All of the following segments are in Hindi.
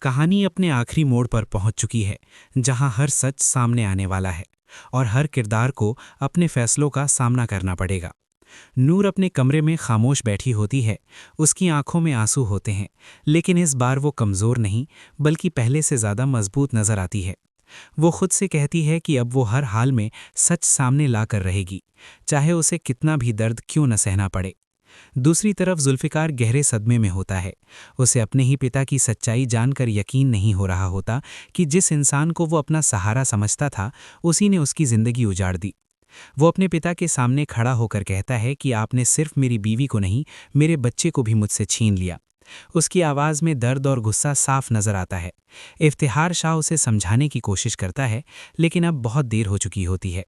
कहानी अपने आखिरी मोड़ पर पहुंच चुकी है, जहां हर सच सामने आने वाला है और हर किरदार को अपने फैसलों का सामना करना पड़ेगा। नूर अपने कमरे में खामोश बैठी होती है, उसकी आंखों में आंसू होते हैं, लेकिन इस बार वो कमज़ोर नहीं बल्कि पहले से ज़्यादा मजबूत नज़र आती है। वो खुद से कहती है कि अब वो हर हाल में सच सामने लाकर रहेगी, चाहे उसे कितना भी दर्द क्यों न सहना पड़े। दूसरी तरफ जुल्फ़िकार गहरे सदमे में होता है। उसे अपने ही पिता की सच्चाई जानकर यकीन नहीं हो रहा होता कि जिस इंसान को वो अपना सहारा समझता था, उसी ने उसकी ज़िंदगी उजाड़ दी। वो अपने पिता के सामने खड़ा होकर कहता है कि आपने सिर्फ मेरी बीवी को नहीं, मेरे बच्चे को भी मुझसे छीन लिया। उसकी आवाज़ में दर्द और गुस्सा साफ नजर आता है। इफ्तिखार शाह उसे समझाने की कोशिश करता है, लेकिन अब बहुत देर हो चुकी होती है।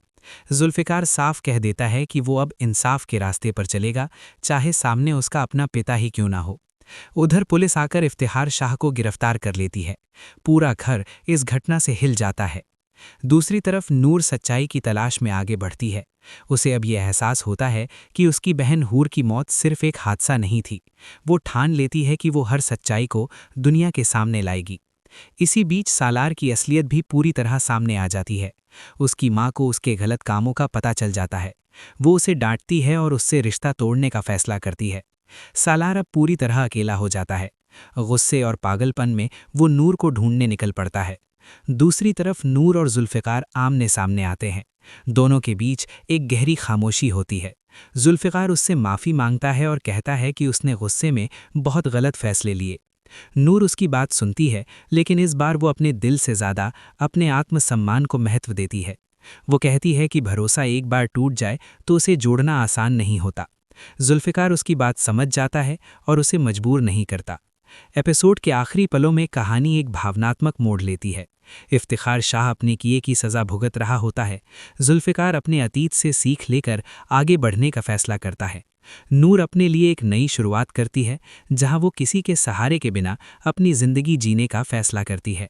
जुल्फ़िकार साफ कह देता है कि वो अब इंसाफ के रास्ते पर चलेगा, चाहे सामने उसका अपना पिता ही क्यों ना हो। उधर पुलिस आकर इफ्तिखार शाह को गिरफ्तार कर लेती है। पूरा घर इस घटना से हिल जाता है। दूसरी तरफ नूर सच्चाई की तलाश में आगे बढ़ती है। उसे अब यह एहसास होता है कि उसकी बहन हूर की मौत सिर्फ एक हादसा नहीं थी। वो ठान लेती है कि वो हर सच्चाई को दुनिया के सामने लाएगी। इसी बीच सालार की असलियत भी पूरी तरह सामने आ जाती है। उसकी माँ को उसके गलत कामों का पता चल जाता है। वो उसे डांटती है और उससे रिश्ता तोड़ने का फैसला करती है। सालार अब पूरी तरह अकेला हो जाता है। गुस्से और पागलपन में वो नूर को ढूंढने निकल पड़ता है। दूसरी तरफ नूर और जुल्फ़िकार आमने सामने आते हैं। दोनों के बीच एक गहरी खामोशी होती है। जुल्फ़िकार उससे माफ़ी मांगता है और कहता है कि उसने गुस्से में बहुत गलत फैसले लिए। नूर उसकी बात सुनती है, लेकिन इस बार वो अपने दिल से ज़्यादा अपने आत्मसम्मान को महत्व देती है। वो कहती है कि भरोसा एक बार टूट जाए तो उसे जोड़ना आसान नहीं होता। जुल्फ़िकार उसकी बात समझ जाता है और उसे मजबूर नहीं करता। एपिसोड के आखिरी पलों में कहानी एक भावनात्मक मोड़ लेती है। इफ्तिखार शाह अपने किए की सज़ा भुगत रहा होता है। जुल्फ़िकार अपने अतीत से सीख लेकर आगे बढ़ने का फैसला करता है। नूर अपने लिए एक नई शुरुआत करती है, जहां वो किसी के सहारे के बिना अपनी ज़िंदगी जीने का फैसला करती है।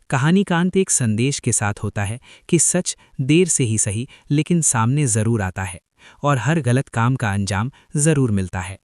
कहानी का अंत एक संदेश के साथ होता है कि सच देर से ही सही, लेकिन सामने ज़रूर आता है और हर गलत काम का अंजाम ज़रूर मिलता है।